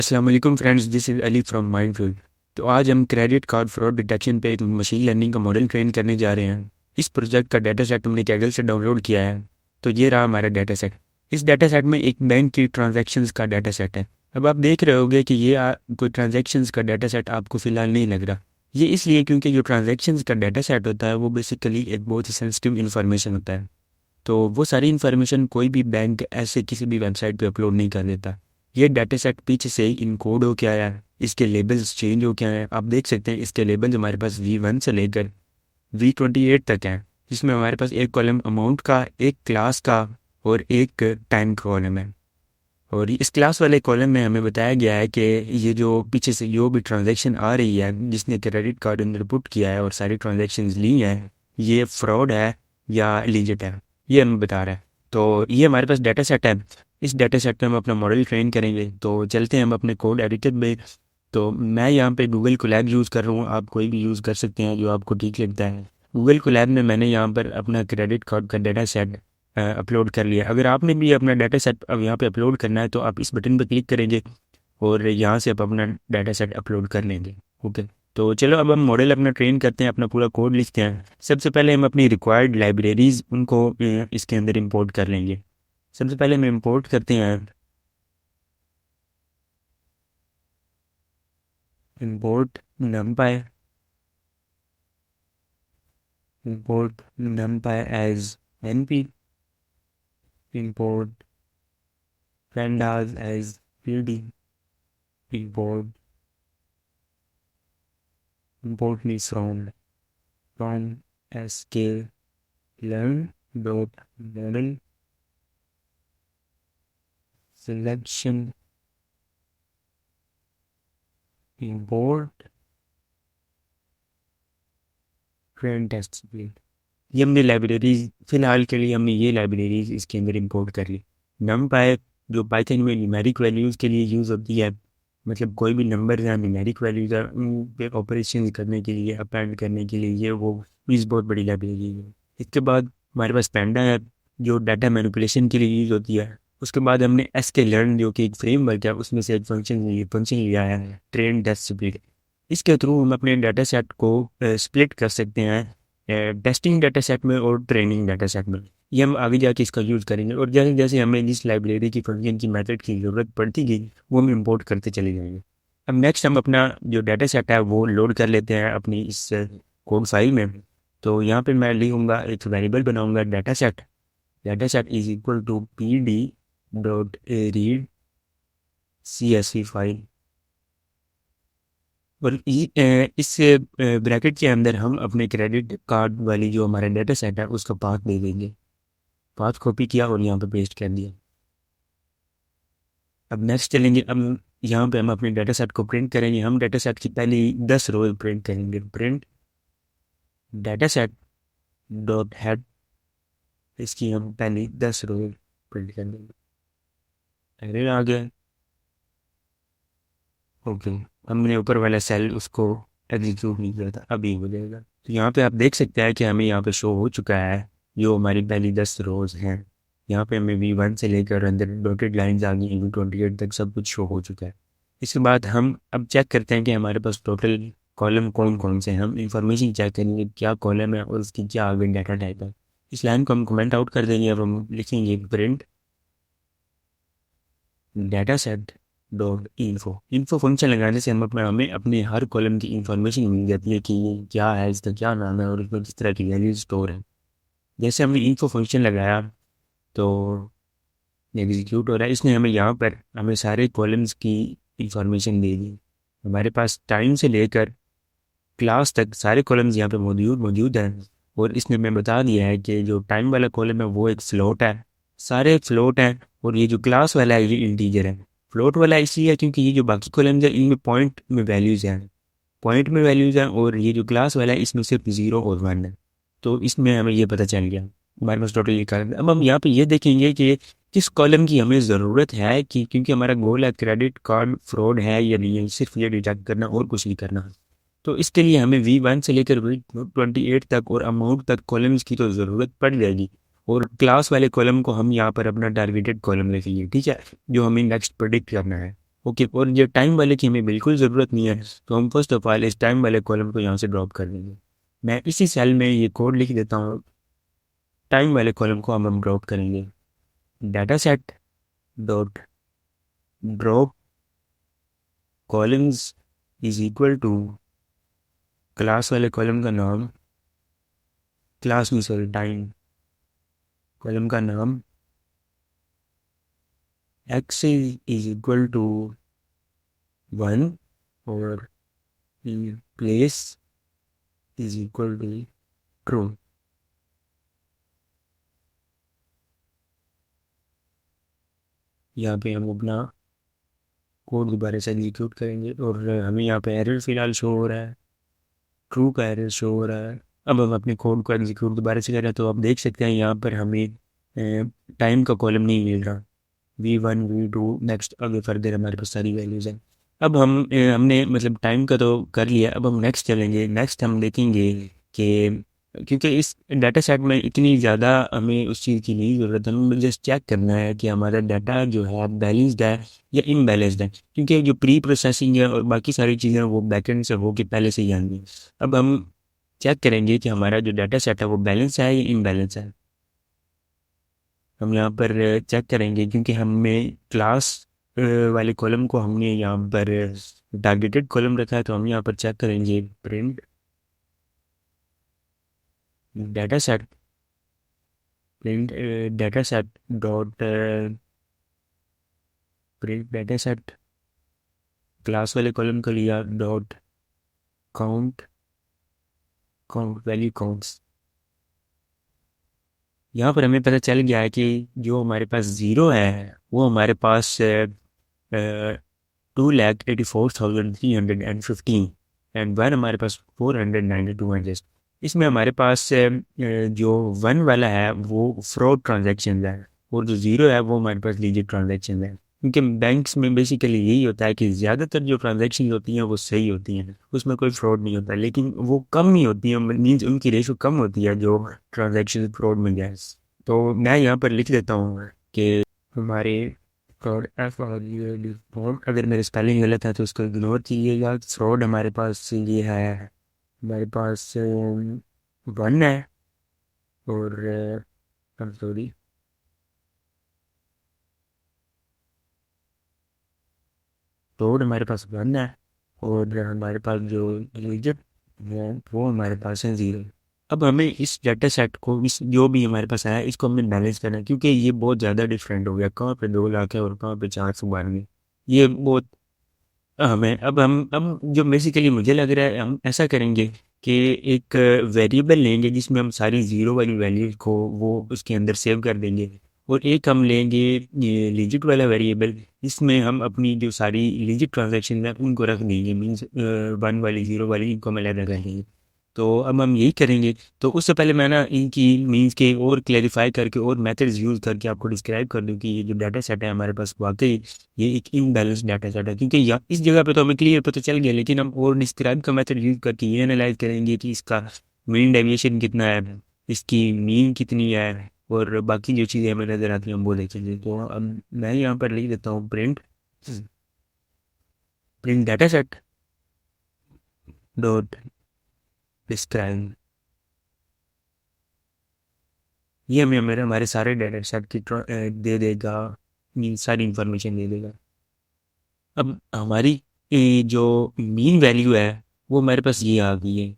अस्सलाम वालेकुम friends, this is Ali from mindful. तो आज हम क्रेडिट कार्ड फ्रॉड डिटेक्शन पे एक मशीन लर्निंग का मॉडल ट्रेन करने जा रहे हैं। इस प्रोजेक्ट का डाटा सेट हमने कैगल से डाउनलोड किया है। तो ये रहा हमारा डाटा सेट। इस डाटा सेट में एक बैंक की ट्रांजैक्शंस का डाटा सेट है। अब आप देख रहे होगे कि ये कोई ट्रांजैक्शंस का डाटा सेट आपको फ़िलहाल नहीं लग रहा। ये इसलिए क्योंकि जो ट्रांजैक्शंस का डाटा सेट होता है वो बेसिकली एक बहुत ही सेंसिटिव इन्फॉर्मेशन होता है। तो वो सारी इन्फॉर्मेशन कोई भी बैंक ऐसे किसी भी वेबसाइट पे अपलोड नहीं कर देता। ये डाटा सेट पीछे से ही इनकोड हो के आया है, इसके लेबल्स चेंज हो के आए हैं। आप देख सकते हैं इसके लेबल्स हमारे पास V1 से लेकर V28 तक हैं, जिसमें हमारे पास एक कॉलम अमाउंट का, एक क्लास का और एक टाइम कॉलम है। और इस क्लास वाले कॉलम में हमें बताया गया है कि ये जो पीछे से जो भी ट्रांजैक्शन आ रही है, जिसने क्रेडिट कार्ड अंदर पुट किया है और सारी ट्रांजैक्शंस ली हैं, ये फ्रॉड है या लीजिट है, ये हमें बता रहा है। तो ये हमारे पास डाटा सेट है। इस डाटा सेट में हम अपना मॉडल ट्रेन करेंगे। तो चलते हैं हम अपने कोड एडिटर में। तो मैं यहाँ पे गूगल कोलैब यूज़ कर रहा हूँ, आप कोई भी यूज़ कर सकते हैं जो आपको ठीक लगता है। गूगल कोलैब में मैंने यहाँ पर अपना क्रेडिट कार्ड का डाटा सेट अपलोड कर लिया। अगर आपने भी अपना डाटा सेट अब यहाँ पे अपलोड करना है तो आप इस बटन पर क्लिक करेंगे और यहाँ से आप अपना डाटा सेट अपलोड कर लेंगे। ओके, तो चलो अब हम मॉडल अपना ट्रेन करते हैं, अपना पूरा कोड लिखते हैं। सबसे पहले हम अपनी रिक्वायर्ड लाइब्रेरीज उनको इसके अंदर इंपोर्ट कर लेंगे। सबसे पहले हम इंपोर्ट करते हैं import numpy import numpy as np, import pandas as pd, import me from sklearn dot model selection, import train test suite। ये हमने लाइब्रेरीज, फिलहाल के लिए हमने ये लाइब्रेरीज इसके अंदर इंपोर्ट कर ली। numpy जो पाइथन में न्यूमेरिक वैल्यूज़ के लिए यूज़ होती है, मतलब कोई भी नंबर या न्यूमेरिक वैल्यूज़ है उन पे ऑपरेशन करने के लिए, अपेंड करने के लिए, ये वो इस बहुत बड़ी लाइब्रेरी है। इसके बाद हमारे पास पैंडा है जो डाटा मैनिपुलेशन के लिए यूज़ होती है। उसके बाद हमने sklearn जो कि एक फ्रेमवर्क है, उसमें से एक फंक्शन लिया है ट्रेन टेस्ट स्प्लिट। इसके थ्रू हम अपने डाटा सेट को स्प्लिट कर सकते हैं टेस्टिंग डाटा सेट में और ट्रेनिंग डाटा सेट में। ये हम आगे जाके इसका यूज़ करेंगे और जैसे जैसे हमें जिस लाइब्रेरी की फंक्शन की मेथड की ज़रूरत पड़ती गई वो हम इंपोर्ट करते चले जाएंगे। अब नेक्स्ट हम अपना जो डाटा सेट है वो लोड कर लेते हैं अपनी इस कोड फाइल में। तो यहाँ पे मैं लिखूँगा, एक वेरिएबल बनाऊँगा data set is equal to pd dot read CSV file. और इस ब्रैकेट के अंदर हम अपने क्रेडिट कार्ड वाली जो हमारा डाटा सेट है उसका पाथ दे देंगे। पाथ कॉपी किया और यहाँ पे पेस्ट कर दिया। अब नेक्स्ट चलेंगे। अब यहाँ पे हम अपने डाटा सेट को प्रिंट करेंगे। हम डाटा सेट की पहले 10 रो प्रिंट करेंगे। Print data set dot head, इसकी हम पहले 10 रो प्रिंट कर देंगे। अरे आ गया। ओके, हमने ऊपर वाला सेल उसको एग्जीक्यूट नहीं किया था, अभी हो जाएगा। तो यहाँ पे आप देख सकते हैं कि हमें यहाँ पे शो हो चुका है जो हमारी पहली 10 रोज हैं। यहाँ पे हमें V1 से लेकर अंदर डॉटेड लाइंस आ गई, V28 तक सब कुछ शो हो चुका है। इसके बाद हम अब चेक करते हैं कि हमारे पास टोटल कॉलम कौन कौन से हैं। हम इंफॉर्मेशन चेक करेंगे क्या कॉलम है और उसकी क्या आगे डाटा टाइप है। इस लाइन को हम कमेंट आउट कर देंगे। अब हम लिखेंगे print data set dot info function लगाने से हमें अपने हर कॉलम की इंफॉर्मेशन मिल जाती है कि ये क्या है, इसका क्या नाम है और इसमें किस तरह की वैल्यू स्टोर है। जैसे हमने इन्फो फंक्शन लगाया तो एग्जीक्यूट हो रहा है। इसने हमें यहाँ पर हमें सारे कॉलम्स की इंफॉर्मेशन दे दी। हमारे पास टाइम से लेकर क्लास तक सारे कॉलम्स यहाँ पे मौजूद हैं। और इसने हमें बता दिया है कि जो टाइम वाला कॉलम है वो एक फ्लोट है, सारे फ्लोट हैं। और ये जो क्लास वाला है ये इंटीजर है। फ्लोट वाला इसलिए है क्योंकि ये जो बाकी कॉलम्स है इनमें पॉइंट में वैल्यूज़ हैं और ये जो क्लास वाला है इसमें सिर्फ 0 और 1 है। तो इसमें हमें ये पता चल गया हमारे पास टोटल ये कॉलम। अब हम यहाँ पे ये देखेंगे कि किस कॉलम की हमें ज़रूरत है, कि क्योंकि हमारा गोल है क्रेडिट कार्ड फ्रॉड है या नहीं है, सिर्फ ये डिटेक्ट करना और कुछ नहीं करना। तो इसके लिए हमें V1 से लेकर V28 तक और अमाउंट तक कॉलम्स की तो ज़रूरत पड़ जाएगी। और क्लास वाले कॉलम को हम यहाँ पर अपना टारगेटेड कॉलम लिखेंगे, ठीक है, जो हमें नेक्स्ट प्रेडिक्ट करना है। ओके, और ये टाइम वाले की हमें बिल्कुल ज़रूरत नहीं है, तो हम फर्स्ट ऑफ ऑल इस टाइम वाले कॉलम को यहाँ से ड्रॉप कर देंगे। मैं इसी सेल में ये कोड लिख देता हूँ, टाइम वाले कॉलम को हम ड्रॉप करेंगे। Data set dot drop columns is equal to class वाले कॉलम का नाम, क्लास में सॉरी टाइम कॉलम का नाम, एक्स इज इक्वल टू 1 और place is equal to true. यहाँ पे हम अपना कोड दोबारा से एग्जीक्यूट करेंगे और हमें यहाँ पे एरर फिलहाल शो हो रहा है, ट्रू का एरर शो हो रहा है। अब हम अपने कोड को एग्जीक्यूट दोबारा से कर रहे हैं, तो आप देख सकते हैं यहाँ पर हमें टाइम का कॉलम नहीं मिल रहा। V1 V2 नेक्स्ट आगे फर्दर हमारे पास सारी वैल्यूज़ हैं। अब हमने मतलब टाइम का तो कर लिया, अब हम नेक्स्ट चलेंगे। नेक्स्ट हम देखेंगे कि क्योंकि इस डाटा सेट में इतनी ज़्यादा हमें उस चीज़ की नहीं ज़रूरत है, हमें जस्ट चेक करना है कि हमारा डाटा जो है बैलेंस्ड है या इनबैलेंस्ड है, क्योंकि जो प्री प्रोसेसिंग है और बाकी सारी चीज़ें वो बैकएंड से हो के पहले से ही आएंगी। अब हम चेक करेंगे कि हमारा जो डाटा सेट है वो बैलेंस है या इनबैलेंस है। हम यहाँ पर चेक करेंगे क्योंकि हमें क्लास वाले कॉलम को हमने यहाँ पर टारगेटेड कॉलम रखा है, तो हम यहाँ पर चेक करेंगे print data set, print data set dot print data set class वाले कॉलम का लिया dot count count value counts. यहाँ पर हमें पता चल गया है कि जो हमारे पास ज़ीरो है वो हमारे पास 2,84,315 एंड वन हमारे पास 492 है। जस्ट इसमें हमारे पास जो वन वाला है वो फ्रॉड ट्रांजेक्शन है और जो ज़ीरो है वो हमारे पास लीजिट ट्रांजेक्शन है, क्योंकि बैंक्स में बेसिकली यही होता है कि ज़्यादातर जो ट्रांजेक्शन होती हैं वो सही होती हैं, उसमें कोई फ्रॉड नहीं होता, लेकिन वो कम ही होती हैं, मीन्स उनकी रेशो कम होती है जो ट्रांजेक्शन फ्रॉड में जाए। तो मैं यहाँ पर लिख देता हूँ कि हमारे फ्रॉड फ्रॉड, अगर मेरे स्पेलिंग गलत है तो उसको इग्नोर कीजिएगा। फ्रॉड हमारे पास ये है, हमारे पास वन है और सॉरी फ्रॉड हमारे पास वन है और हमारे पास जो लीजिट है वो हमारे पास है ज़ीरो। अब हमें इस डाटा सेट को, इस जो भी हमारे पास आया, इसको हमें बैलेंस करना है, क्योंकि ये बहुत ज़्यादा डिफरेंट हो गया, कहाँ पे 2 लाख है और कहाँ पे 492। ये बहुत हमें अब जो बेसिकली मुझे लग रहा है हम ऐसा करेंगे कि एक वेरिएबल लेंगे जिसमें हम सारी ज़ीरो वाली वैल्यूज को वो उसके अंदर सेव कर देंगे, और एक हम लेंगे ये लिजिट वाला वेरिएबल जिसमें हम अपनी जो सारी लिजिट ट्रांजैक्शन है उनको रख देंगे, मीन्स वन वाली ज़ीरो वाली इनको हम अलग रख देंगे। तो अब हम यही करेंगे। तो उससे पहले मैं ना इनकी मीन्स के और क्लेरिफाई करके और मेथड्स यूज़ करके आपको डिस्क्राइब कर दूं कि ये जो डाटा सेट है हमारे पास वाकई ये एक इनबैलेंस डाटा सेट है, क्योंकि या इस जगह पे तो हमें क्लियर पता चल गया, लेकिन हम और डिस्क्राइब का मेथड यूज़ करके ये एनालाइज करेंगे कि इसका मीन डेविएशन कितना है, इसकी मीन कितनी है, और बाकी जो चीज़ें हमें नज़र आती हैं हम वो देखेंगे। तो अब मैं यहाँ पर लिख देता हूँ print print data set dot describe. ये हमें मेरे हमारे सारे डाटा सेट की दे देगा, मीन सारी इंफॉर्मेशन दे देगा। अब हमारी जो मीन वैल्यू है वो हमारे पास ये आ गई है,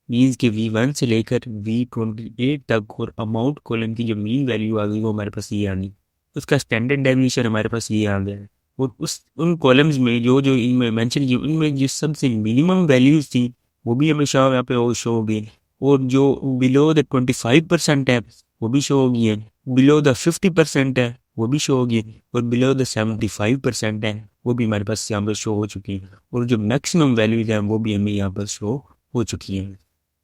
मीन्स कि V1 से लेकर V28 तक, और अमाउंट कॉलम की जो मीन वैल्यू आ गई वो हमारे पास ये आ गई। उसका स्टैंडर्ड डेविएशन हमारे पास ये आ गया है, और उस उन कॉलम्स में जो जो इनमें मेंशन की उनमें जिस सबसे मिनिमम वैल्यूज थी वो भी हमें शो यहाँ पे शो हो गई, और जो बिलो द 25% है वो भी शो हो गई है, बिलो द 50% है वो भी शो हो गई, और बिलो द 75% है वो भी हमारे पास यहाँ पर शो हो चुकी है, और जो मैक्सिमम वैल्यूज हैं वो भी हमें यहाँ पर शो हो चुकी हैं।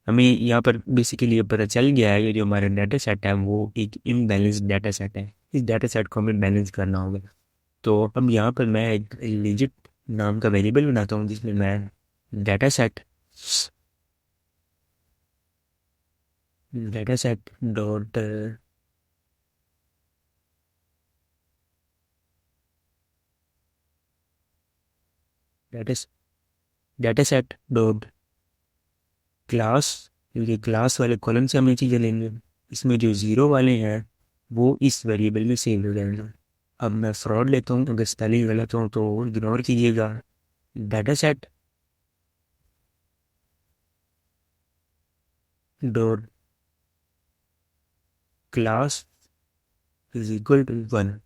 हमें यहाँ पर बेसिकली ये पता चल गया है कि जो हमारा डाटा सेट है वो एक इनबैलेंस डाटा सेट है, इस डाटा सेट को हमें बैलेंस करना होगा। तो अब यहाँ पर मैं एक लिजिट नाम का वेरिएबल बनाता हूँ जिसमें मैं data set dot data data set dot class, क्योंकि क्लास वाले कॉलम से हम ये चीज़ें लेंगे, इसमें जो ज़ीरो वाले हैं वो इस वेरिएबल में सेव हो जाएंगे। अब मैं फ्रॉड लेता हूँ, अगर स्पेलिंग गलत हो तो इग्नोर कीजिएगा। Data set dot class is equal to 1,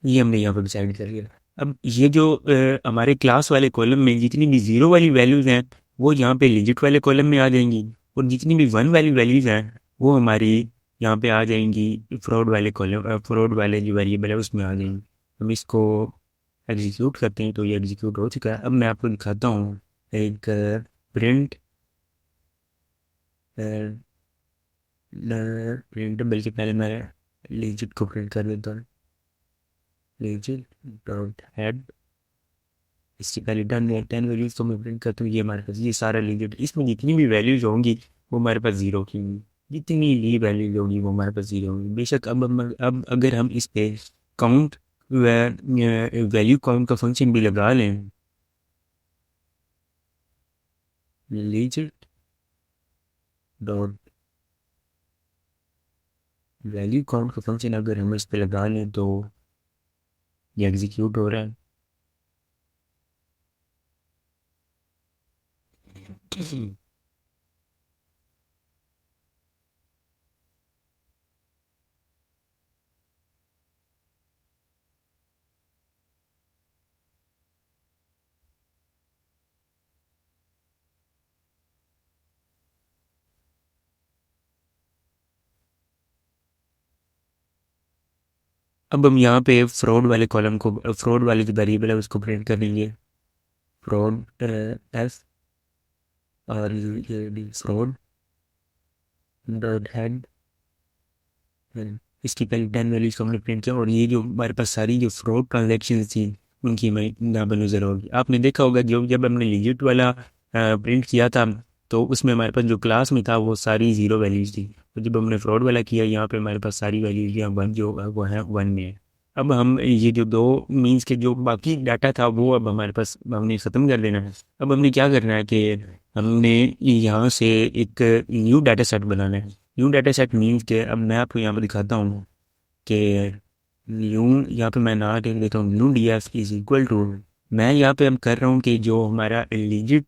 ये हमने यहाँ पर डिसाइड कर लिया। अब ये जो हमारे क्लास वाले कॉलम में जितनी भी ज़ीरो वाली वैल्यूज़ हैं वो यहाँ पे लिजिट वाले कॉलम में आ जाएंगी, और जितनी भी वन वाली वैल्यूज़ हैं वो हमारी यहाँ पे आ जाएंगी फ्रॉड वाले कॉलम, फ्रॉड वाले जो वेरिएबल है उसमें आ जाएंगी। हम इसको एग्जीक्यूट करते हैं तो ये एग्जीक्यूट हो चुका है। अब मैं आपको दिखाता हूँ एक प्रिंट प्रिंट, बल्कि पहले मैं लिजिट को प्रिंट कर देता हूँ। लिजिट डॉट हेड, इससे पहले डन है 10 वैल्यूज तो मैं प्रिंट करता हूँ। ये हमारे पास ये सारा लिजिट, इसमें जितनी भी वैल्यूज होंगी वो हमारे पास ज़ीरो की होंगी, जितनी भी वैल्यूज होंगी वो हमारे पास ज़ीरो होंगी। बेशक अब अगर हम इस पे काउंट वैल्यू काउंट का फंक्शन भी लगा लें, लिजिट डॉट वैल्यू काउंट का फंक्शन अगर हम इस पे लगा लें तो ये एग्जीक्यूट हो रहा है। अब हम यहाँ पे फ्रॉड वाले कॉलम को, फ्रॉड वाले जो वेरिएबल है उसको प्रिंट करेंगे। फ्रॉड एफ और फ्रॉड डॉट हेड, इसकी पहले 10 वैल्यूज को हमने प्रिंट किया, और ये जो हमारे पास सारी जो फ्रॉड ट्रांजेक्शन थी उनकी हमें यहाँ पर नज़र होगी। आपने देखा होगा जो जब हमने लिजिट वाला प्रिंट किया था तो उसमें हमारे पास जो क्लास में था वो सारी ज़ीरो वैल्यूज थी, तो जब हमने फ्रॉड वाला किया यहाँ पे हमारे पास सारी वैल्यूज यहाँ वन जो वो है वन में है। अब हम ये जो दो मीन्स के जो बाकी डाटा था वो अब हमारे पास हमने ख़त्म कर देना है। अब हमने क्या करना है कि हमने यहाँ से एक न्यू डाटा सेट बनाना है। न्यू डाटा सेट मीन्स के अब मैं आपको यहाँ पर दिखाता हूँ कि न्यू, यहाँ पे मैं ना देख देता हूँ new d f is equal to, मैं यहाँ पे अब कर रहा हूँ कि जो हमारा लिजिट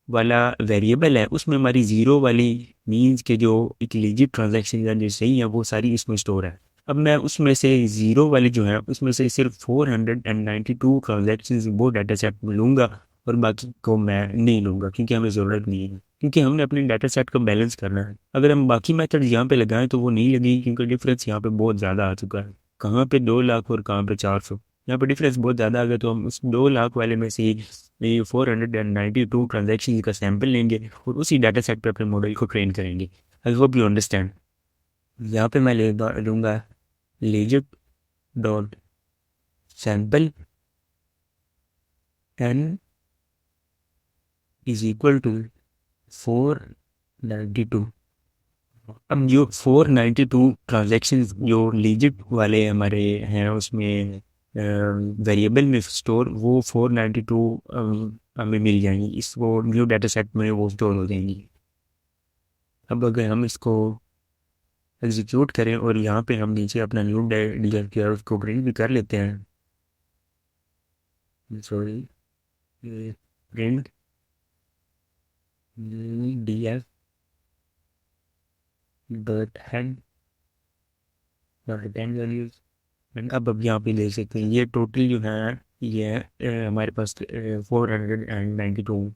वाला वेरिएबल है उसमें हमारी ज़ीरो वाली मीन्स के जो एक लिजिट ट्रांजेक्शन जो सही है वो सारी इसमें स्टोर है। अब मैं उसमें से ज़ीरो वाले जो है उसमें से सिर्फ 492 ट्रांजेक्शन वो डाटा सेट में लूँगा, और बाकी को मैं नहीं लूँगा क्योंकि हमें ज़रूरत नहीं है, क्योंकि हमने अपने डाटा सेट को बैलेंस करना है। अगर हम बाकी मेथड यहाँ पे लगाएं तो वो नहीं लगेगी, क्योंकि डिफरेंस यहाँ पे बहुत ज़्यादा आ चुका है। कहाँ पे 2 लाख और कहाँ पे 400, यहाँ पे डिफरेंस बहुत ज़्यादा आ गया। तो हम उस 2 लाख वाले में से 492 ट्रांजेक्शन का सैंपल लेंगे और उसी डाटा सेट पे अपने मॉडल को ट्रेन करेंगे। I hope you understand. यहाँ पे मैं लूँगा legit dot sample n is equal to 492। अब जो 492 ट्रांजेक्शन जो लिजिट वाले हमारे हैं उसमें वेरिएबल में स्टोर, वो 492 हमें मिल जाएंगी, इस वो न्यू डाटा सेट में वो स्टोर हो जाएंगी। अब अगर हम इसको एग्जीक्यूट करें और यहाँ पे हम नीचे अपना न्यू डाटा उसको प्रिंट भी कर लेते हैं, sorry print D F dot head dot 10 values. अब यहाँ पे देख सकते हैं ये टोटल जो है ये हमारे पास 492।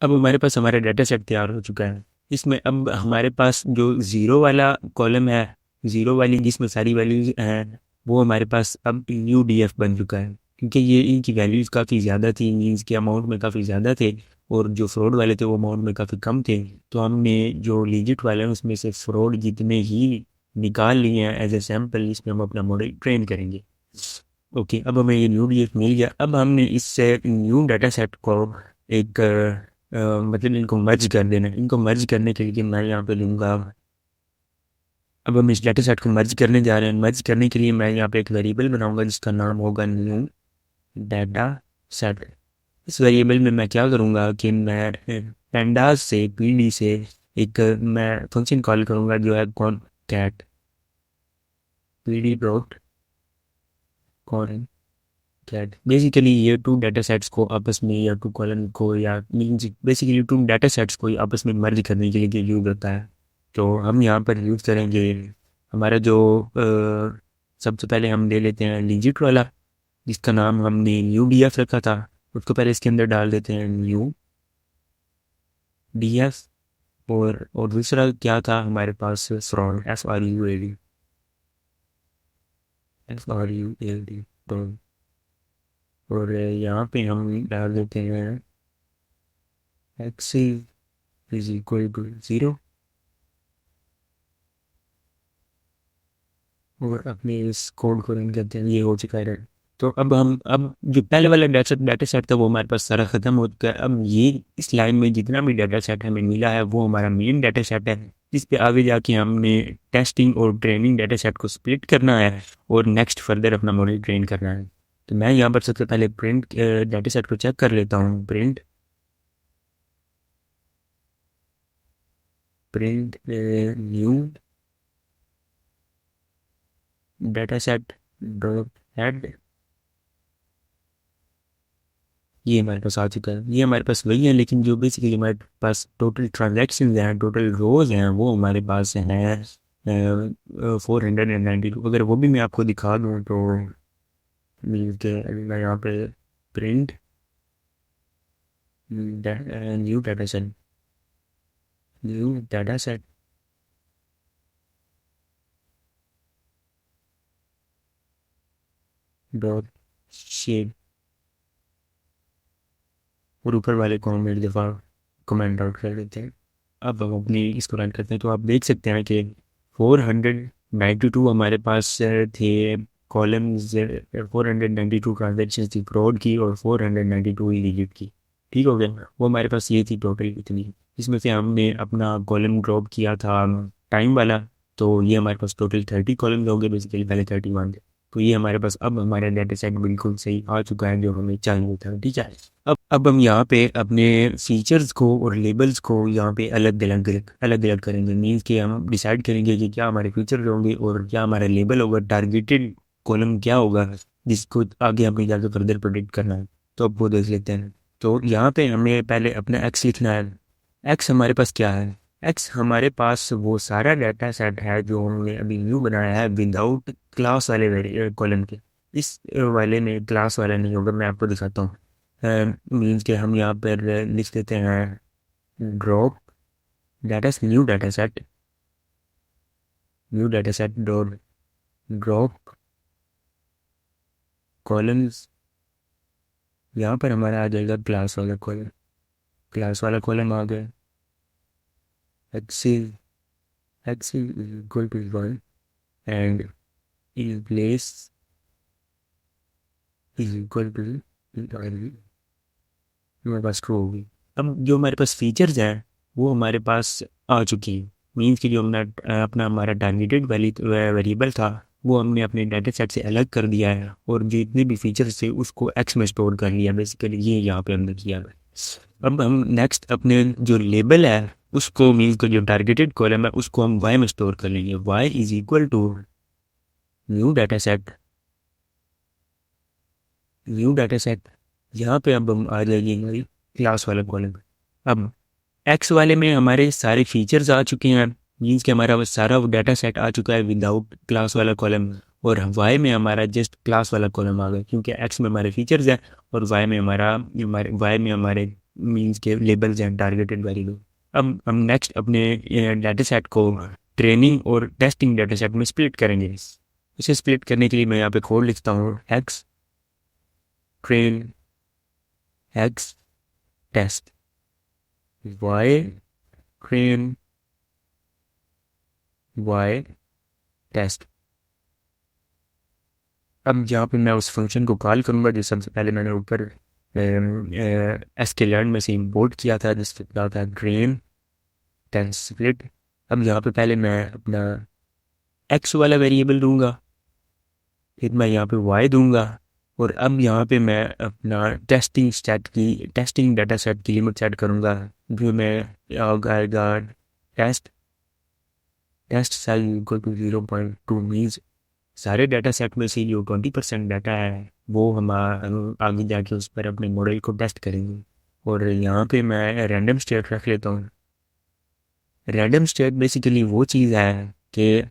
अब हमारे पास हमारा डाटा सेट तैयार हो चुका है। इसमें अब हमारे पास जो ज़ीरो वाला कॉलम है, ज़ीरो वाली जिसमें सारी वैल्यूज हैं, वो हमारे पास अब न्यू डीएफ बन चुका है, क्योंकि ये इनकी वैल्यूज़ काफ़ी ज़्यादा थी, मीन्स के अमाउंट में काफ़ी ज़्यादा थे, और जो फ्रॉड वाले थे वो अमाउंट में काफ़ी कम थे। तो हमने जो लिजिट वाले हैं उसमें से फ्रॉड जितने ही निकाल लिए हैं एज ए सैम्पल, इसमें हम अपना मॉडल ट्रेन करेंगे। ओके, अब हमें ये न्यू डीएफ मिल गया। अब हमने इससे न्यू डाटा सेट को एक मतलब इनको मर्ज कर देना है। इनको मर्ज करने के लिए मैं यहाँ पे लूँगा अब हम इस डाटा सेट को मर्ज करने जा रहे हैं। मर्ज करने के लिए मैं यहाँ पे एक वेरिएबल बनाऊंगा जिसका नाम होगा न्यू डाटा सेट। इस वेरिएबल में मैं क्या करूँगा कि मैं पेंडास से पीडी से एक मैं फंक्शन कॉल करूँगा जो है concat pd dot concat. Basically ये टू डाटा सेट्स को आपस में या टू कॉलम को या means basically two data sets को आपस में मर्ज करने के लिए यूज़ होता है। तो हम यहाँ पर यूज़ करेंगे हमारा जो सबसे पहले हम ले लेते हैं डिजिट वाला जिसका नाम हमने न्यू डी एफ रखा था। उसको पहले इसके अंदर डाल देते हैं न्यू डी एफ। और दूसरा क्या था हमारे पास फ्रॉड FRUAD तो और यहाँ पे हम डाल देते हैं x इज इक्वल टू 0 और अपने इस कोड को रन करते हैं। ये हो चुका है। तो अब जो पहले वाला डाटा सेट था वो हमारे पास सारा ख़त्म हो चुका है। अब ये इस लाइन में जितना भी डाटा सेट हमें मिला है वो हमारा मेन डाटा सेट है जिस पे आगे जाके हमने टेस्टिंग और ट्रेनिंग डाटा सेट को स्प्लिट करना है और नेक्स्ट फर्दर अपना मॉडल ट्रेन करना है। तो मैं यहाँ पर सबसे पहले प्रिंट डाटा सेट को चेक कर लेता हूँ। Print new data set dot head. ये हमारे पास आ चुका है। ये हमारे पास वही है लेकिन जो बेसिकली हमारे पास टोटल ट्रांजेक्शन हैं टोटल रोज हैं वो हमारे पास हैं 492। अगर वो भी मैं आपको दिखा दूँ तो मीन के अभी मैं यहाँ पे print new data set dot shape और ऊपर वाले को हम एक दफ़ा कमेंट आउट कर देते हैं। अब हम अपनी इसको रन करते हैं तो आप देख सकते हैं कि 492 हमारे पास थे कॉलम्स। 492 ट्रांजेक्शन थी फ्रॉड की और 492 ही डिलीट की। ठीक हो गया। वो हमारे पास ये थी टोटल इतनी। इसमें से हमने अपना कॉलम ड्रॉप किया था टाइम वाला तो ये हमारे पास टोटल 30 कॉलम्स हो गए। बेसिकली पहले 31 थे। तो ये हमारे पास अब हमारा डाटा सेट बिल्कुल सही आ चुका है जो हमें चाहिए था। ठीक है। अब हम यहाँ पे अपने फीचर्स को और लेबल्स को यहाँ पे अलग अलग करेंगे। मीन्स कि हम डिसाइड करेंगे कि क्या हमारे फीचर्स होंगे और क्या हमारा लेबल होगा। टारगेटेड कॉलम क्या होगा जिसको आगे हमें जाकर फर्दर प्रोडिक्ट करना है। तो अब वो देख लेते हैं। तो यहाँ पे हमें पहले अपना एक्स लिखना है। एक्स हमारे पास क्या है? एक्स हमारे पास वो सारा डाटा सेट है जो हमने अभी न्यू बनाया है विदाउट क्लास वाले कॉलम के। इस वाले में क्लास वाला नहीं होगा। मैं आपको दिखाता हूँ। मीन्स के हम यहाँ पर लिख देते हैं drop new data set dot drop columns. यहाँ पर हमारा आ जाएगा क्लास वाला कॉलम आ गया। X equal to 1 and in place is equal to हमारे पास ट्रू होगी। अब जो हमारे पास फीचर्स हैं वो हमारे पास आ चुकी हैं। मीन्स कि जो हमने अपना हमारा टारगेटेड वेरिएबल था वो हमने अपने डाटा सेट से अलग कर दिया है और जितने भी फीचर्स थे उसको एक्स में स्टोर कर लिया। बेसिकली ये यहाँ पे हमने किया है। अब हम नेक्स्ट अपने जो लेबल है उसको मीन्स को जो टारगेटेड कॉलम है उसको हम वाई में स्टोर कर लेंगे। Y is equal to new data set. यहाँ पे अब हम आ जाएंगे हमारी क्लास वाला कॉलम। अब एक्स वाले में हमारे सारे फीचर्स आ चुके हैं। मीन्स कि हमारा वो सारा डाटा सेट आ चुका है विदाउट क्लास वाला कॉलम। और वाई में हमारा जस्ट क्लास वाला कॉलम आ गया क्योंकि एक्स में हमारे फीचर्स हैं और वाई में हमारे मीन्स के लेबल्स हैं टारगेटेड वेरिएबल। अब हम नेक्स्ट अपने डाटा सेट को ट्रेनिंग और टेस्टिंग डाटा सेट में स्प्लिट करेंगे। इसे स्प्लिट करने के लिए मैं यहाँ पे कोड लिखता हूँ x train x test y train y test. अब यहाँ पे मैं उस फंक्शन को कॉल करूँगा जो सबसे पहले मैंने ऊपर sklearn में से इंपोर्ट किया था जिसका था ट्रेन टेस्ट स्प्लिट। अब यहाँ पे पहले मैं अपना एक्स वाला वेरिएबल दूंगा, फिर मैं यहाँ पे वाई दूंगा, और अब यहाँ पे मैं अपना टेस्टिंग डाटा सेट की लिमिट सेट करूँगा, जो मैं आएगा test test cell equal to 0.2 means सारे डाटा सेट में से जो 20% डाटा है वो हम आगे जाके उस पर अपने मॉडल को टेस्ट करेंगे। और यहाँ पे मैं रैंडम स्टेट रख लेता हूँ। रैंडम स्टेट बेसिकली वो चीज़ है कि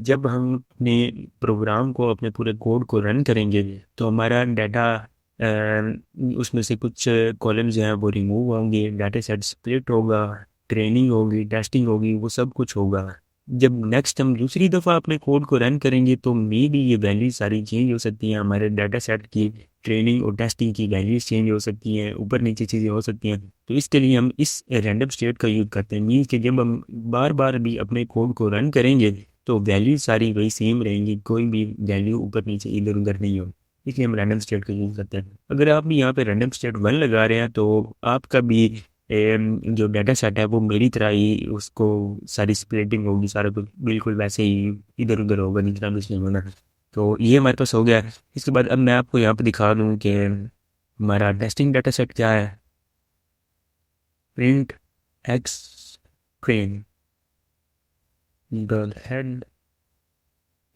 जब हम अपने प्रोग्राम को, अपने पूरे कोड को रन करेंगे तो हमारा डाटा, उसमें से कुछ कॉलम्स जो हैं वो रिमूव होंगे, डाटा सेट स्प्लिट होगा, ट्रेनिंग होगी, टेस्टिंग होगी, वो सब कुछ होगा। जब नेक्स्ट हम दूसरी दफ़ा अपने कोड को रन करेंगे तो मे भी ये वैल्यूज सारी चेंज हो सकती हैं, हमारे डाटा सेट की ट्रेनिंग और टेस्टिंग की वैल्यूज चेंज हो सकती हैं, ऊपर नीचे चीज़ें हो सकती हैं। तो इसके लिए हम इस रैंडम स्टेट का यूज़ करते हैं। मीन्स कि जब हम बार बार भी अपने कोड को रन करेंगे तो वैल्यूज सारी वही सेम रहेंगी, कोई भी वैल्यू ऊपर नीचे इधर उधर नहीं होगी। इसलिए हम रैंडम स्टेट का यूज़ करते हैं। अगर आप भी यहाँ पे रैंडम स्टेट 1 लगा रहे हैं तो आपका भी जो डाटा सेट है वो मेरी तरह ही उसको सारी स्प्लिटिंग होगी, सारा कुछ बिल्कुल वैसे ही इधर उधर होगा, निचला नहीं होना। तो ये हमारे पास हो गया है। इसके बाद अब मैं आपको यहाँ पे दिखा दूँ कि हमारा टेस्टिंग डाटा सेट क्या है। Print x train dot head,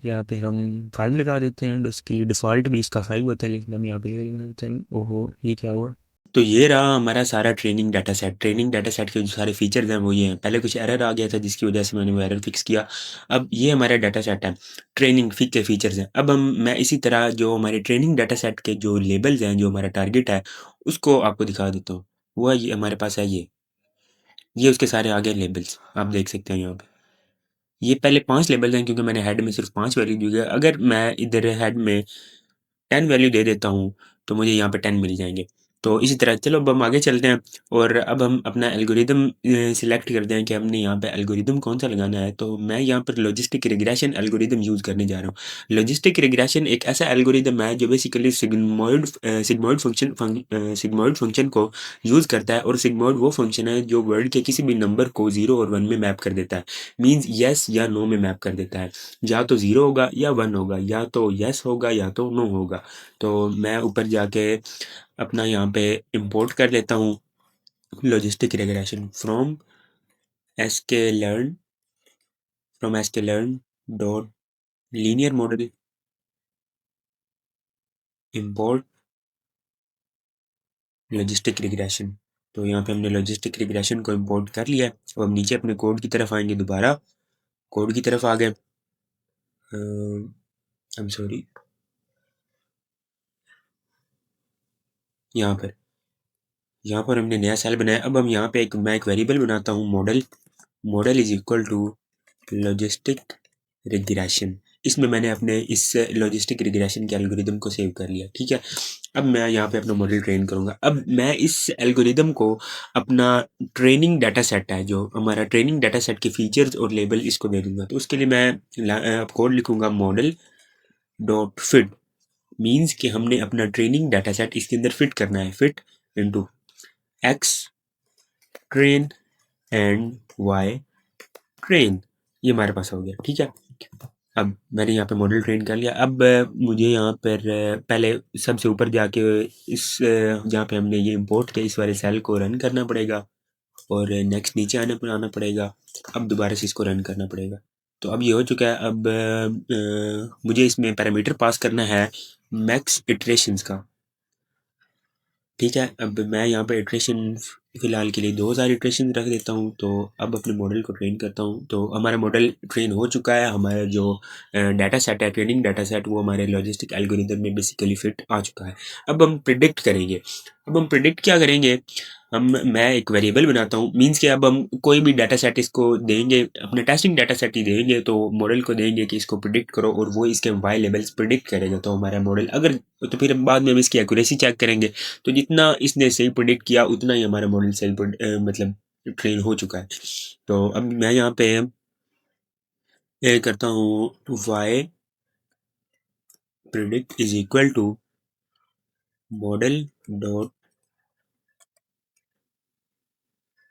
यहाँ पे हम फाइव लगा देते हैं। उसकी डिफ़ॉल्ट भी इसका 5 होता है, लेकिन हम यहाँ पे ओहो ये क्या हुआ। तो ये रहा हमारा सारा training data set. Training data set के जो सारे फीचर्स हैं वो ये हैं। पहले कुछ एरर आ गया था जिसकी वजह से मैंने वो एरर फिक्स किया। अब ये हमारा डाटा सेट है, ट्रेनिंग फिक के फीचर्स हैं। अब मैं इसी तरह जो हमारे ट्रेनिंग डाटा सेट के जो लेबल्स हैं, जो हमारा टारगेट है, उसको आपको दिखा देता हूँ। वो है ये हमारे पास है, ये उसके सारे आ गए लेबल्स, आप देख सकते हैं यहाँ पे। ये पहले 5 लेबल्स हैं क्योंकि मैंने हेड में सिर्फ 5 वैल्यू दी है। अगर मैं इधर हेड में 10 वैल्यू दे देता हूँ तो मुझे यहाँ पे 10 मिल जाएंगे। तो इसी तरह चलो अब हम आगे चलते हैं और अब हम अपना एल्गोरिदम सिलेक्ट करते हैं कि हमने यहाँ पे एल्गोरिदम कौन सा लगाना है। तो मैं यहाँ पर लॉजिस्टिक रिग्रेशन एल्गोरिदम यूज़ करने जा रहा हूँ। लॉजिस्टिक रिग्रेशन एक ऐसा एल्गोरिदम है जो बेसिकली सिग्मॉइड फंक्शन को यूज़ करता है, और सिग्मॉइड वो फंक्शन है जो वर्ड के किसी भी नंबर को 0 और 1 में मैप कर देता है। मीन्स येस या नो में मैप कर देता है। या तो 0 होगा या 1 होगा, या तो येस होगा या तो नो होगा। तो मैं ऊपर जाके अपना यहाँ पे इंपोर्ट कर लेता हूँ logistic regression sklearn from sklearn dot linear model import logistic regression. तो यहाँ पे हमने लॉजिस्टिक रिग्रेशन को इंपोर्ट कर लिया है। अब हम नीचे अपने कोड की तरफ आएंगे, दोबारा कोड की तरफ आ गए। आई एम सॉरी, यहाँ पर हमने नया सेल बनाया। अब हम यहाँ पे मैं एक वेरिएबल बनाता हूँ, model is equal to logistic regression. इसमें मैंने अपने इस लॉजिस्टिक रिग्रेशन के एल्गोरिदम को सेव कर लिया। ठीक है, अब मैं यहाँ पे अपना मॉडल ट्रेन करूँगा। अब मैं इस एल्गोरिदम को अपना ट्रेनिंग डाटा सेट है, जो हमारा ट्रेनिंग डाटा सेट के फीचर्स और लेबल, इसको दे दूंगा। तो उसके लिए मैं अब कोड लिखूंगा, मॉडल डॉट फिट। मीन्स कि हमने अपना ट्रेनिंग डाटा सेट इसके अंदर फिट करना है, fit into x train and y train. ये हमारे पास हो गया। ठीक है, अब मैंने यहाँ पे मॉडल ट्रेन कर लिया। अब मुझे यहाँ पर पहले सबसे ऊपर जाके जहाँ पे हमने ये इंपोर्ट किया इस वाले सेल को रन करना पड़ेगा, और नेक्स्ट नीचे आना पड़ेगा। अब दोबारा से इसको रन करना पड़ेगा। तो अब ये हो चुका है। अब मुझे इसमें पैरामीटर पास करना है मैक्स इटरेशंस का। ठीक है, अब मैं यहाँ पे इटरेशन फ़िलहाल के लिए 2000 इटरेशन रख देता हूँ। तो अब अपने मॉडल को ट्रेन करता हूँ। तो हमारा मॉडल ट्रेन हो चुका है। हमारा जो डाटा सेट है, ट्रेनिंग डाटा सेट, वो हमारे लॉजिस्टिक एल्गोरिदम में बेसिकली फिट आ चुका है। अब हम प्रिडिक्ट करेंगे। अब हम प्रिडिक्ट क्या करेंगे, मैं एक वेरिएबल बनाता हूँ। मीन्स कि अब हम कोई भी डाटा सेट इसको देंगे, अपने टेस्टिंग डाटा सेट ही देंगे, तो मॉडल को देंगे कि इसको प्रिडिक्ट करो, और वो इसके वाई लेवल्स प्रिडिक्ट करेगा। तो हमारा मॉडल अगर, तो फिर बाद में हम इसकी एक्यूरेसी चेक करेंगे। तो जितना इसने सही प्रिडिक्ट किया उतना ही हमारा मॉडल सही मतलब ट्रेन हो चुका है। तो अब मैं यहाँ पे करता हूँ y predict is equal to model dot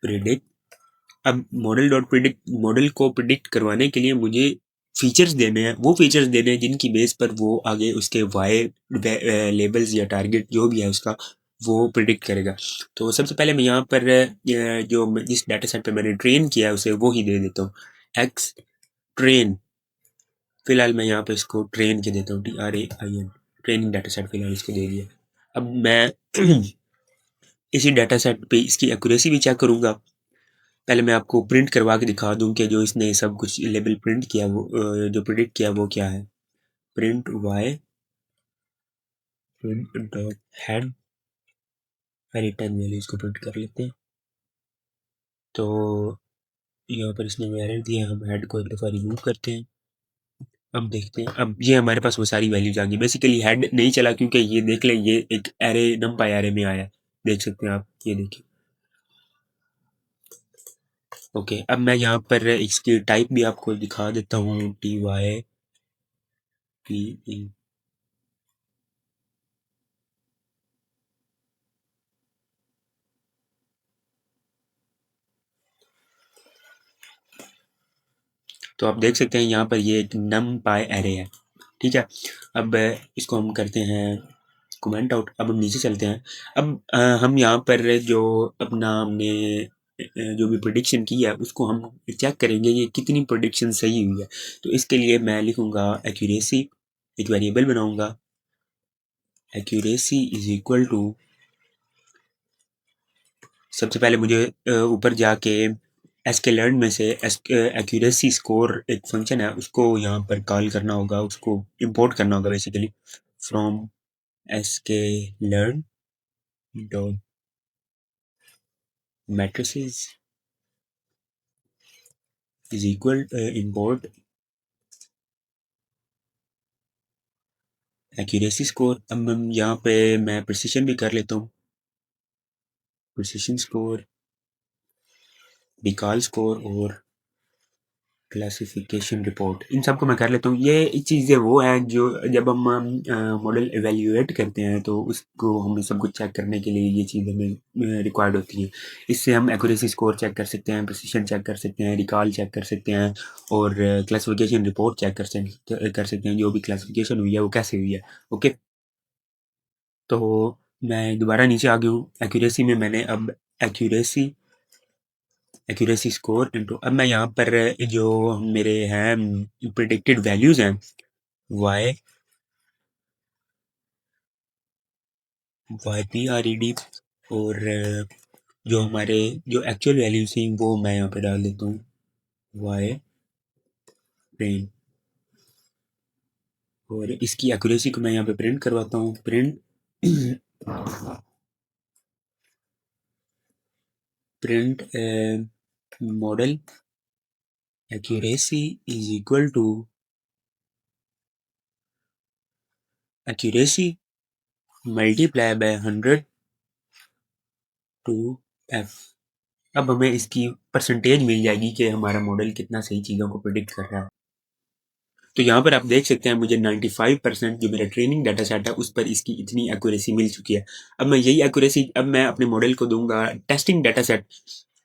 predict. अब मॉडल को प्रिडिक्ट करवाने के लिए मुझे फीचर्स देने हैं, वो फीचर्स देने हैं जिनकी बेस पर वो आगे उसके वाई लेबल्स या टारगेट जो भी है उसका वो प्रिडिक्ट करेगा। तो सबसे पहले मैं यहाँ पर जो जिस डाटा सेट पे मैंने ट्रेन किया है उसे वो ही दे देता हूँ, एक्स ट्रेन। फिलहाल मैं यहाँ पे इसको ट्रेन के देता हूँ, TRAIN, ट्रेनिंग डाटा सेट फिलहाल इसको दे दिया। अब मैं इसी डाटा सेट पे इसकी एक्यूरेसी भी चेक करूँगा। पहले मैं आपको प्रिंट करवा के दिखा दूँ कि जो इसने सब कुछ लेबल प्रिंट किया वो जो प्रिडिक्ट किया वो क्या है। Print y print dot head return value, इसको प्रिंट कर लेते हैं। तो यहाँ पर इसने एरर दिया, हम हेड को एक दफ़ा रिमूव करते हैं। अब देखते हैं, अब ये हमारे पास वो सारी वैल्यूज आ गई। बेसिकली हेड नहीं चला क्योंकि ये देख लें ये एक एरे नंपाई एरे में आया, देख सकते हैं आप, ये देखिए। ओके, अब मैं यहाँ पर इसकी टाइप भी आपको दिखा देता हूँ, TYPE। तो आप देख सकते हैं यहाँ पर ये एक नमपाई एरे है, ठीक है। अब इसको हम करते हैं कमेंट आउट। अब हम नीचे चलते हैं। अब हम यहाँ पर जो अपना हमने जो भी प्रोडिक्शन की है उसको हम चेक करेंगे ये कितनी प्रोडिक्शन सही हुई है। तो इसके लिए मैं लिखूँगा एक्यूरेसी, एक वेरिएबल बनाऊँगा, एक्यूरेसी इज इक्वल टू, सबसे पहले मुझे ऊपर जाके sklearn में से एक्यूरेसी स्कोर एक फंक्शन है उसको यहाँ पर कॉल करना होगा, उसको इंपोर्ट करना होगा basically from sklearn dot matrices is equal import accuracy score. अब हम यहाँ पे मैं प्रिसिशन भी कर लेता हूँ, प्रिसिशन स्कोर, डिकॉल स्कोर और क्लासिफिकेशन रिपोर्ट, इन सबको मैं कर लेता हूँ। ये चीज़ें वो हैं जो जब हम मॉडल एवेल्यूएट करते हैं तो उसको हमें सब कुछ चेक करने के लिए ये चीज़ हमें रिक्वायर्ड होती है। इससे हम एक्यूरेसी स्कोर चेक कर सकते हैं, प्रिसिशन चेक कर सकते हैं, रिकॉल चेक कर सकते हैं और क्लासिफिकेशन रिपोर्ट चेक कर सकते हैं, जो भी क्लासिफिकेशन हुई है वो कैसे हुई है। ओके, तो मैं दोबारा नीचे आ गया हूँ। एक्यूरेसी में मैंने अब एक्यूरेसी एक्यूरेसी स्कोर इनटू, अब मैं यहाँ पर जो मेरे हैं प्रिडिक्टेड वैल्यूज़ हैं वाई YPRED और जो हमारे जो एक्चुअल वैल्यूज थी वो मैं यहाँ पे डाल देता हूँ वाई प्रिंट, और इसकी एक्यूरेसी को मैं यहाँ पे प्रिंट करवाता हूँ, print print model accuracy is equal to accuracy multiply by 100 two f. अब हमें इसकी परसेंटेज मिल जाएगी कि हमारा मॉडल कितना सही चीज़ों को प्रिडिक्ट कर रहा है। तो यहाँ पर आप देख सकते हैं मुझे 95% जो मेरा ट्रेनिंग डाटा सेट है उस पर इसकी इतनी एक्यूरेसी मिल चुकी है। अब मैं यही एक्यूरेसी अब मैं अपने मॉडल को दूंगा टेस्टिंग डाटा सेट,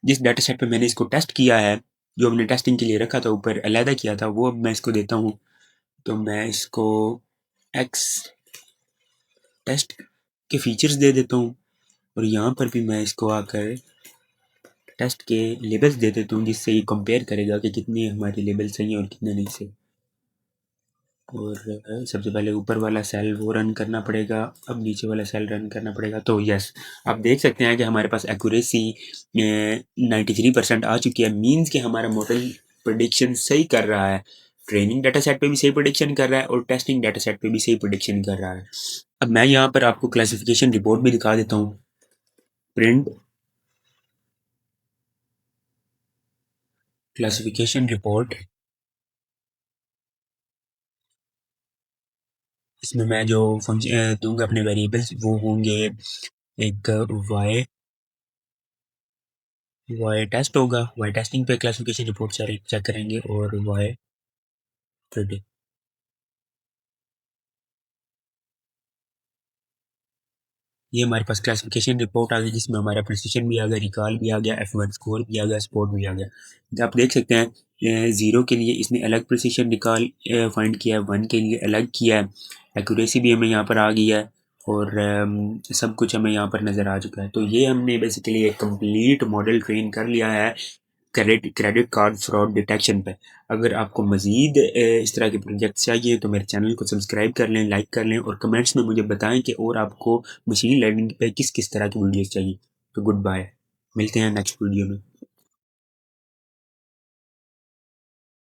जिस डाटा सेट पे मैंने इसको टेस्ट किया है, जो हमने टेस्टिंग के लिए रखा था ऊपर अलहदा किया था, वो अब मैं इसको देता हूँ। तो मैं इसको एक्स टेस्ट के फीचर्स दे देता हूँ और यहाँ पर भी मैं इसको आकर टेस्ट के लेबल्स दे देता हूँ, जिससे ये कंपेयर करेगा कि कितने हमारे लेबल सही हैं और कितने नहीं सही। और सबसे पहले ऊपर वाला सेल वो रन करना पड़ेगा, अब नीचे वाला सेल रन करना पड़ेगा। तो यस, आप देख सकते हैं कि हमारे पास एक्यूरेसी 93% आ चुकी है, मींस कि हमारा मॉडल प्रेडिक्शन सही कर रहा है, ट्रेनिंग डाटा सेट पे भी सही प्रेडिक्शन कर रहा है और टेस्टिंग डाटा सेट पे भी सही प्रेडिक्शन कर रहा है। अब मैं यहाँ पर आपको क्लासिफिकेशन रिपोर्ट भी दिखा देता हूँ, प्रिंट क्लासिफिकेशन रिपोर्ट। इसमें मैं जो फंक्शन दूंगा अपने वेरिएबल्स वो होंगे, एक वाई वाई टेस्ट होगा, वाई टेस्टिंग पे क्लासिफिकेशन रिपोर्ट चेक करेंगे, और वाई प्रिडिक्ट। ये हमारे पास क्लासिफिकेशन रिपोर्ट आ गई जिसमें हमारा प्रिसिशन भी आ गया, रिकॉल भी आ गया, F1 स्कोर भी आ गया, स्पोर्ट भी आ गया। तो आप देख सकते हैं 0 के लिए इसने अलग प्रिसिशन रिकॉल फाइंड किया है, 1 के लिए अलग किया है, एक्यूरेसी भी हमें यहाँ पर आ गई है और सब कुछ हमें यहाँ पर नज़र आ चुका है। तो ये हमने बेसिकली एक कंप्लीट मॉडल ट्रेन कर लिया है क्रेडिट कार्ड फ्रॉड डिटेक्शन पे। अगर आपको मज़ीद इस तरह के प्रोजेक्ट चाहिए तो मेरे चैनल को सब्सक्राइब कर लें, लाइक कर लें और कमेंट्स में मुझे बताएं कि और आपको मशीन लर्निंग पे किस किस तरह की वीडियोस चाहिए। तो गुड बाय, मिलते हैं नेक्स्ट वीडियो में।